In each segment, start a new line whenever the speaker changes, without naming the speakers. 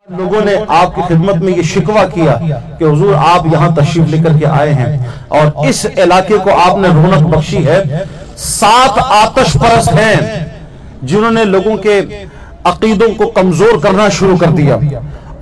लोगों ने आपकी खिदमत में ये शिकवा किया कि हुजूर आप यहाँ तशरीफ लेकर के आए हैं और इस इलाके को आपने रौनक बख्शी है। 7 आतश परस्त हैं जिन्होंने लोगों के अकीदों को कमजोर करना शुरू कर दिया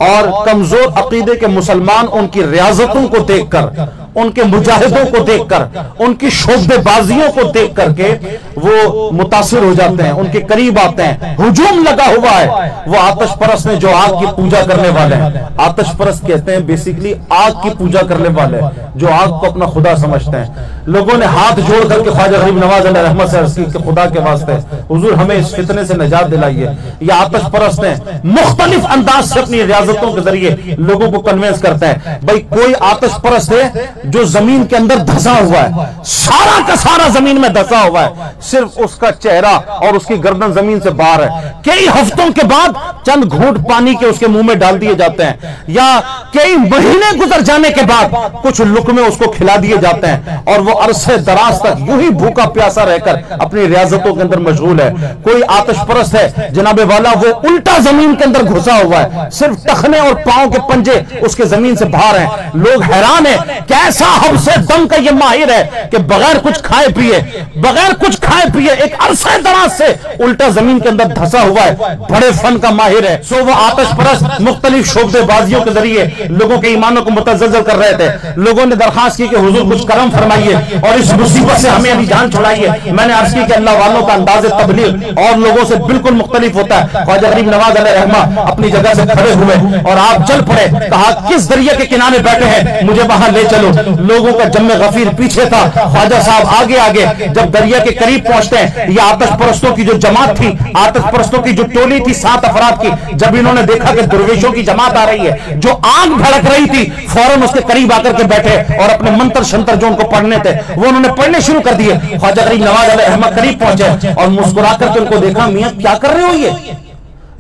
और कमजोर अकीदे के मुसलमान उनकी रियाजतों को देखकर, उनके मुजाहिदों को देखकर, उनकी शोबेबाजियों को देख करके वो मुतासिर हो जाते हैं, उनके करीब आते हैं। हुजूम लगा हुआ है वो आतश परस्त ने जो आग की पूजा करने वाले हैं। आतश परस्त कहते हैं बेसिकली आग की पूजा करने वाले, जो आग को अपना खुदा समझते हैं। लोगों ने हाथ जोड़ करके ख्वाजा गरीब नवाज अलैहि रहमत से अर्ज़ की कि खुदा के वास्ते हुजूर हमें इस फितने से निजात दिलाइए। ये आतश परस्त ने मुख्तलिफ अंदाज से अपनी रियाजतों के जरिए लोगों को कन्विंस करते हैं। भाई कोई आतश परस्त है जो जमीन के अंदर धंसा हुआ है, सारा का सारा जमीन में धंसा हुआ है, सिर्फ उसका चेहरा और उसकी गर्दन जमीन से बाहर है। कई हफ्तों के बाद चंद घूंट पानी के उसके मुंह में डाल दिए जाते हैं या कई महीने गुजर जाने के बाद कुछ लुकमे उसको खिला दिए जाते हैं और वो अरसे दराज तक यूं ही भूखा प्यासा रहकर अपनी रियाजतों के अंदर मशगूल है। कोई आतश परस्त है जनाबे वाला वो उल्टा जमीन के अंदर घुसा हुआ है, सिर्फ टखने और पांव के पंजे उसके जमीन से बाहर हैं। लोग हैरान है कैसा हब्से दम का ये माहिर है कि बगैर कुछ खाए पिए एक अरसे दराज से उल्टा जमीन के अंदर धंसा हुआ है, बड़े फन का माहिर है। सो वो आतश परस्त मुख्तलिफ शोबेबाजियों के जरिए लोगों के ईमानों को मुतज़्ज़ल कर रहे थे। लोगों ने दरखास्त की कि हुजूर कुछ करम फरमाइए और इस मुसीबत से हमें अभी जान छुड़ाइए। मैंने अर्ज की कि अल्लाह वालों का अंदाज़ तबलीग और लोगों से बिल्कुल मुख्तलिफ होता है। ख्वाजा गरीब नवाज अलैहि रहमत अपनी जगह से खड़े हुए और आप चल पड़े। कहा किस दरिया के किनारे बैठे हैं, मुझे वहां ले चलो। लोगों का जम्मे गफीर पीछे था, ख्वाजा साहब आगे आगे। जब दरिया के करीब पहुंचते हैं, ये आतश परस्तों की जो जमात थी, आतश परस्तों की जो टोली थी 7 अफराद की, जब इन्होंने देखा कि दुर्वेशों की जमात आ रही है जो आग भड़क रही थी, फौरन उसके करीब आकर के बैठे और अपने मंत्र शंत्र जो उनको पढ़ने थे वो उन्होंने पढ़ने शुरू कर दिए। ख्वाजा गरीब नवाज अलैहि रहमत करीब पहुंचे और मुस्कुरा करके उनको देखा, मियां क्या कर रहे हो,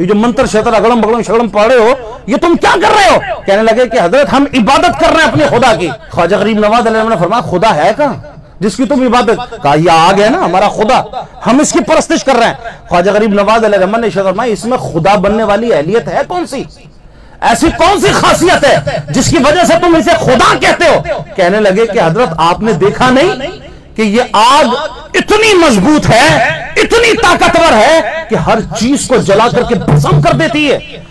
ये जो मंत्र शतर अगड़म बगड़म शगड़म पढ़ रहे हो ये तुम क्या कर रहे हो? कहने लगे कि हजरत हम इबादत कर रहे हैं अपने खुदा की। ख्वाजा गरीब नवाज अलैहि ने फरमाया खुदा है कहां जिसकी तुम इबादत? कहा ये आग है ना हमारा खुदा, हम इसकी परस्तिश कर रहे हैं। ख्वाजा गरीब नवाज अलैहि ने फरमाया इसमें खुदा बनने वाली अहलियत है कौन सी, ऐसी कौन सी खासियत है जिसकी वजह से तुम इसे खुदा कहते हो? कहने लगे कि हजरत आपने देखा नहीं कि ये आग इतनी मजबूत है, इतनी ताकतवर है कि हर चीज को जला करके भस्म कर देती है,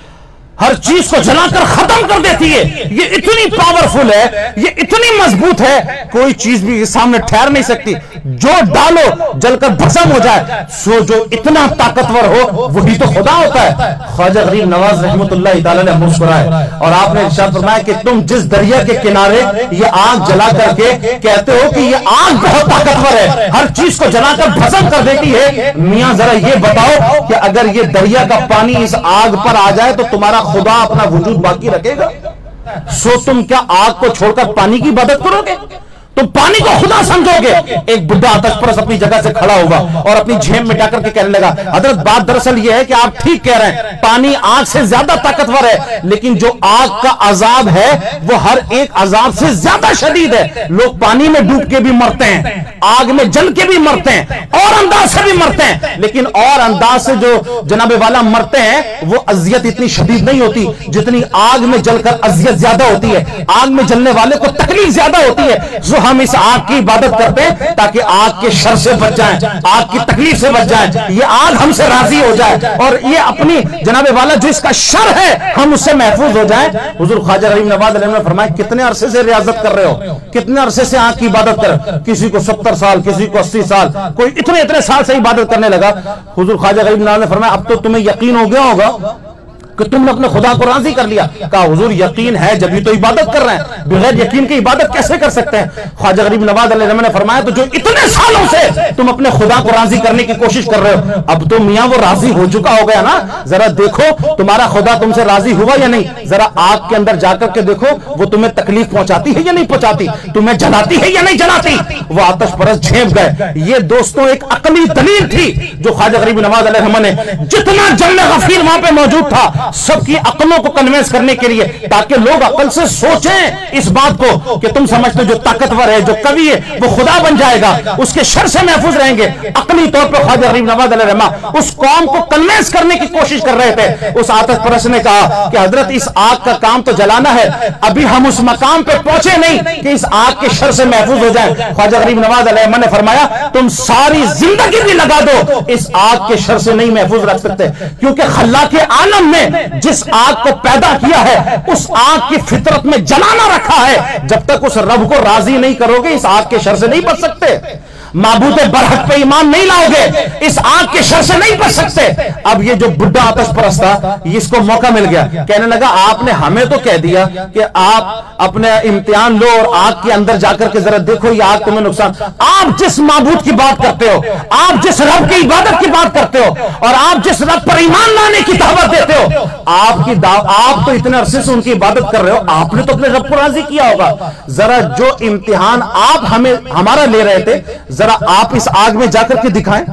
हर चीज को जलाकर खत्म कर देती है। ये इतनी पावरफुल है, ये इतनी मजबूत है, कोई चीज भी सामने ठहर नहीं सकती। जो डालो जलकर भस्म हो जाए। सो जो इतना ताकतवर हो वही तो खुदा होता है। ख्वाजा गरीब नवाज रहमतुल्लाह तआला ने मुस्कुराए और आपने इरशाद फरमाया कि तुम जिस दरिया के किनारे ये आग जला करके कहते हो कि ये आग बहुत ताकतवर है, हर चीज को जलाकर भस्म कर देती है, मियां जरा ये बताओ कि अगर ये दरिया का पानी इस आग पर आ जाए तो तुम्हारा खुदा अपना वजूद बाकी रखेगा? सो तुम क्या आग को छोड़कर पानी की इबादत करोगे? तुम पानी को खुदा समझोगे? एक बुढ़ा आतश परस्त अपनी जगह से खड़ा होगा और अपनी झेम मिटा करके कहने लगा, हजरत बात दरअसल यह है कि आप ठीक कह रहे हैं, पानी आग से ज्यादा ताकतवर है, लेकिन जो आग का अजाब है वो हर एक अजाब से ज्यादा शदीद है। लोग पानी में डूब के भी मरते हैं, आग में जल के भी मरते हैं, और अंदाज से भी मरते हैं, लेकिन और अंदाज से जो जनाबे वाला मरते हैं वो अजियत इतनी शदीद नहीं होती जितनी आग में जलकर अजियत ज्यादा होती है। आग में जलने वाले को तकलीफ ज्यादा होती है। हम इस आग की इबादत करते हैं ताकि आग के शर से बच जाएं, आग की तकलीफ से बच जाएं, ये आग हमसे राजी हो जाए और ये अपनी जनाबे वाला जो इसका शर है हम उससे महफूज हो जाएं। हुजूर ख्वाजा गरीब नवाज अलैहि ने फरमाया कितने अरसे से रियाजत कर रहे हो, कितने अरसे से आग की इबादत कर? किसी को 70 साल, किसी को 80 साल, कोई इतने साल से इबादत करने लगा। हुजूर ख्वाजा गरीब नवाज ने फरमाया अब तो तुम्हें यकीन हो गया होगा कि तुमने अपने खुदा को राजी कर लिया। कहा हुजूर यकीन है जब भी तो इबादत कर रहे हैं, बगैर यकीन की इबादत कैसे कर सकते हैं? ख्वाजा गरीब नवाज अलैहि ने फरमाया तो जो इतने सालों से तुम अपने खुदा को राजी करने की कोशिश कर रहे हो, अब तो मियां वो राजी हो चुका हो गया ना, जरा देखो तुम्हारा खुदा तुमसे राजी हुआ या नहीं। जरा आग के अंदर जाकर के देखो वो तुम्हें तकलीफ पहुंचाती है या नहीं पहुंचाती, तुम्हें जलाती है या नहीं जलाती। वो आतश परस्त झेप गए। ये दोस्तों एक अकली दलील थी जो ख्वाजा गरीब नवाज अलैहि ने जितना जम्मे गफीर वहां पे मौजूद था सबकी अकलों को कन्विंस करने के लिए, ताकि लोग अकल से सोचें इस बात को कि तुम समझते हो जो ताकतवर है, जो कवि है, वो खुदा बन जाएगा, उसके शर से महफूज रहेंगे। अकली तौर पर ख्वाजा गरीब नवाज अलैहि रहमा उस कौम को कन्विंस करने की कोशिश कर रहे थे। उस आतिश परस्त ने कहा कि हजरत इस आग का काम तो जलाना है, अभी हम उस मकाम पे पहुंचे नहीं कि इस आग के शर से महफूज हो जाए। ख्वाजा गरीब नवाज अलैहि रहमा ने फरमाया तुम सारी जिंदगी भी लगा दो, इस आग के शर से नहीं महफूज रख सकते, क्योंकि खल्ला के आलम ने जिस आग को पैदा किया है उस आग की फितरत में जलाना रखा है। जब तक उस रब को राजी नहीं करोगे इस आग के शर से नहीं बच सकते। माबूदे बरहक पे ईमान नहीं लाओगे, इस आग के शर से नहीं बच सकते। अब ये जो बुढ़ा आतिश परस्त था, इसको मौका मिल गया, कहने लगा आपने हमें तो कह दिया कि आप अपने इम्तिहान लो और आग के अंदर जाकर के जरा देखो ये आग तुम्हें नुकसान। आप जिस माबूद की बात करते हो, आप जिस रब की इबादत की बात करते हो और आप जिस रब पर ईमान लाने की दावत देते हो, आप तो इतने अरसे से उनकी इबादत कर रहे हो, आपने तो अपने रब को राजी किया होगा। जरा जो इम्तिहान आप हमारा ले रहे थे, जरा आप इस आग में जाकर के दिखाएं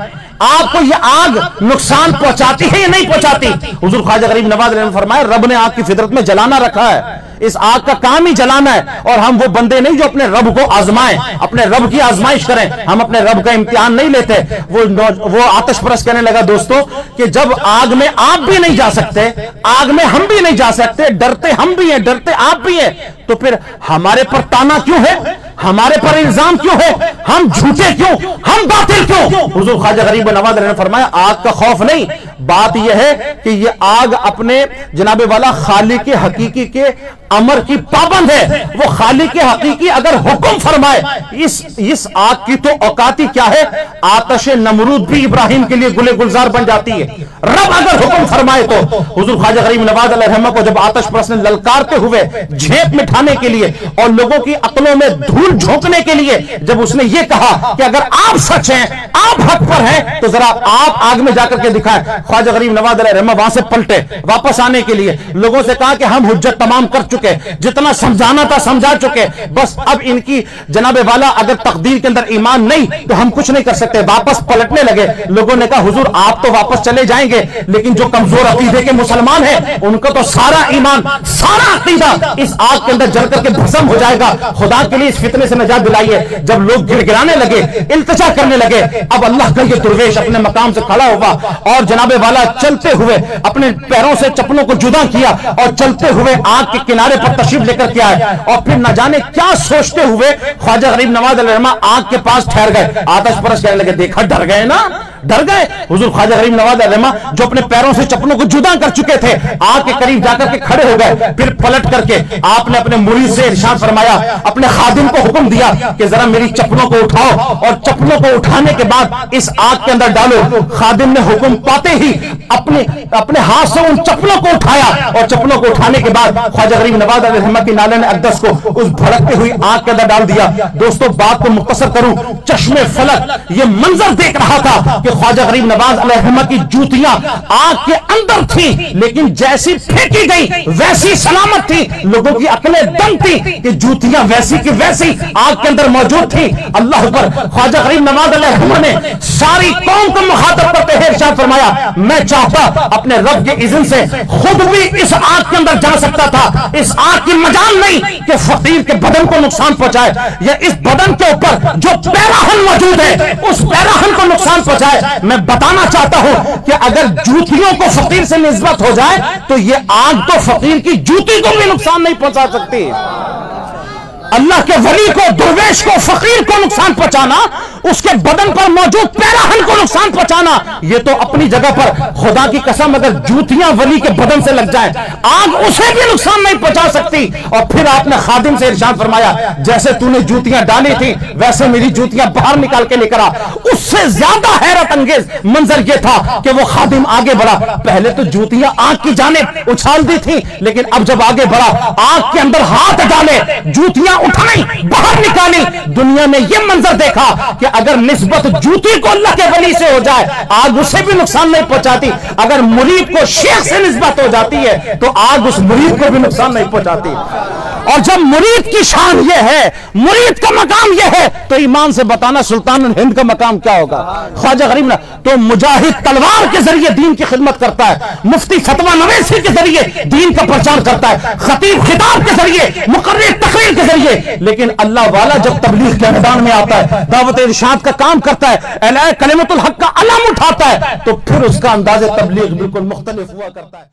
आपको ये आग नुकसान पहुंचाती है या नहीं पहुंचाती। हुजूर ख्वाजा गरीब नवाज ने फरमाया रब ने आग की फितरत में जलाना रखा है, इस आग का काम ही जलाना है। और हम वो बंदे नहीं जो अपने रब को आजमाएं, अपने रब की आजमाइश करें, हम अपने रब का इम्तिहान नहीं लेते। वो आतिश परस्त कहने लगा दोस्तों कि जब आग में आप भी नहीं जा सकते, आग में हम भी नहीं जा सकते, डरते हम भी हैं, डरते आप भी हैं, तो फिर हमारे पर ताना क्यों है, हमारे पर इल्जाम क्यों है, हम झूठे क्यों, हम बातिल क्यों। हुजूर ख्वाजा गरीब नवाज ने फरमाया आग का खौफ नहीं, बात यह है कि यह आग अपने जनाबे वाला खालिक हकीकी के अमर की पाबंद है। वो खालिक हकीकी अगर हुक्म फरमाए, इस आग की तो औकाती क्या है, आतश नमरूद भी इब्राहिम के लिए गुले गुलजार बन जाती है। रब अगर हुक्म फरमाए तो हुजूर ख्वाजा गरीब नवाज अलैहि रहमा को जब आतिश परस्त ने ललकारते हुए झेप में ठाने के लिए और लोगों की अकलों में धूल झोंकने के लिए जब उसने ये कहा कि अगर आप सच हैं, आप हक पर हैं, तो जरा आप आग में जाकर के दिखाएं। ख्वाजा गरीब नवाज अलैहि रहमा वहां से पलटे, वापस आने के लिए लोगों से कहा कि हम हुज्जत तमाम कर चुके, जितना समझाना था समझा चुके, बस अब इनकी जनाबे वाला अगर तकदीर के अंदर ईमान नहीं तो हम कुछ नहीं कर सकते। वापस पलटने लगे। लोगों ने कहा हुजूर आप तो वापस चले जाएंगे, लेकिन जो कमजोर अकीदे के मुसलमान हैं उनका तो सारा ईमान, सारा अकीदा इस आग के अंदर जल करके भस्म हो जाएगा। खुदा के लिए इस फितने से निजात दिलाइए। जब लोग गिड़गिड़ाने लगे, इल्तिजा करने लगे, अब अल्लाह का ये दुर्वेश अपने मकाम से खड़ा हुआ और जनाबे वाला चलते हुए अपने पैरों से चप्पलों को जुदा किया और चलते हुए आग के किनारे पर तशरीफ लेकर के आए। और फिर न जाने क्या सोचते हुए ख्वाजा गरीब नवाज अलैहि रहमा आग के पास ठहर गए। आतिश परस्त कहने लगे देखा डर गए ना, डर गए। हुजूर ख्वाजा गरीब नवाज अलैहि रहमा जो अपने पैरों से चप्पलों को जुदा कर चुके थे, आग के करीब जाकर के खड़े हो गए। फिर पलट करके आपने अपने मुरीद से इरशाद फरमाया, अपने खादिम को हुक्म दिया कि जरा मेरी चप्पलों को उठाओ और चप्पलों को उठाने के बाद इस आग के अंदर डालो। खादिम ने हुक्म पाते ही अपने हाथ से उन चप्पलों को उठाया और चप्पलों को उठाने के बाद ख्वाजा गरीब नवाज अलैहि रहमा की नाले ने अक़दस को उस भड़कती हुई आग के अंदर डाल दिया। दोस्तों बात को मुख्तसर करूं, चश्मे फलक ये मंजर देख रहा था कि ख्वाजा गरीब नवाज अलैहि रहमा की जूतियां आग के अंदर थी, लेकिन जैसी फेंकी गई वैसी सलामत थी। लोगों की अकलें दंग थी कि जूतियां वैसी की वैसी आग के अंदर मौजूद थी। अल्लाह पर ख्वाजा गरीब नवाज अलैहि रहमा ने सारी कौम को मुखातब करते हुए इरशाद फरमाया, मैं चाहता अपने रब के इज़्न से खुद भी इस आग के अंदर जा सकता था। इस आग की मजाल नहीं कि फकीर के बदन को नुकसान पहुंचाए या इस बदन के ऊपर जो पैराहन मौजूद है उस पैराहन को नुकसान पहुंचाए। मैं बताना चाहता हूं कि अगर जूतियों को फकीर से निस्बत हो जाए तो ये आग तो फकीर की जूती को भी नुकसान नहीं पहुंचा सकती। अल्लाह के वली को, दुर्वेश को, फकीर को नुकसान पहुंचाना, उसके बदन पर मौजूद पैराहन को नुकसान पहुंचाना, यह तो अपनी जगह पर खुदा की कसम अगर जूतियां वली के बदन से लग जाए आग उसे भी नुकसान नहीं पहुंचा सकती। और फिर आपने खादिम से इरशाद फरमाया, जैसे तूने जूतियां डाली थी वैसे मेरी जूतियां बाहर निकाल के लेकर आ। उससे ज्यादा हैरत अंगेज मंजर यह था कि वो खादिम आगे बढ़ा। पहले तो जूतियां आग की जानिब उछाल दी थी, लेकिन अब जब आगे बढ़ा आग के अंदर हाथ डाले, जूतियां उठाई, बाहर निकाली। दुनिया ने यह मंजर देखा कि अगर निस्बत जूती को अल्लाह के वली से हो जाए आग उसे भी नुकसान नहीं पहुंचाती। अगर मुरीद को शेख से निस्बत हो जाती है तो आग उस मुरीद को भी नुकसान नहीं पहुंचाती। और जब मुरीद की शान यह है, मुरीद का मकाम यह है, तो ईमान से बताना सुल्तान हिंद का मकाम क्या होगा। ख्वाजा गरीब ना तो मुजाहिद तलवार के जरिए दीन की खिदमत करता है, मुफ्ती फतवा नवीसी के जरिए दीन का प्रचार करता है, खतीब खिताब के जरिए, मुकर्रिर तकरीर के जरिए, लेकिन अल्लाह वाला जब तबलीग के मैदान में आता है, दावत इरशाद का काम करता है, एलाए कलिमतुल हक का अलम उठाता है, तो फिर उसका अंदाज़े तबलीग बिल्कुल मुख्तलिफ हुआ करता है।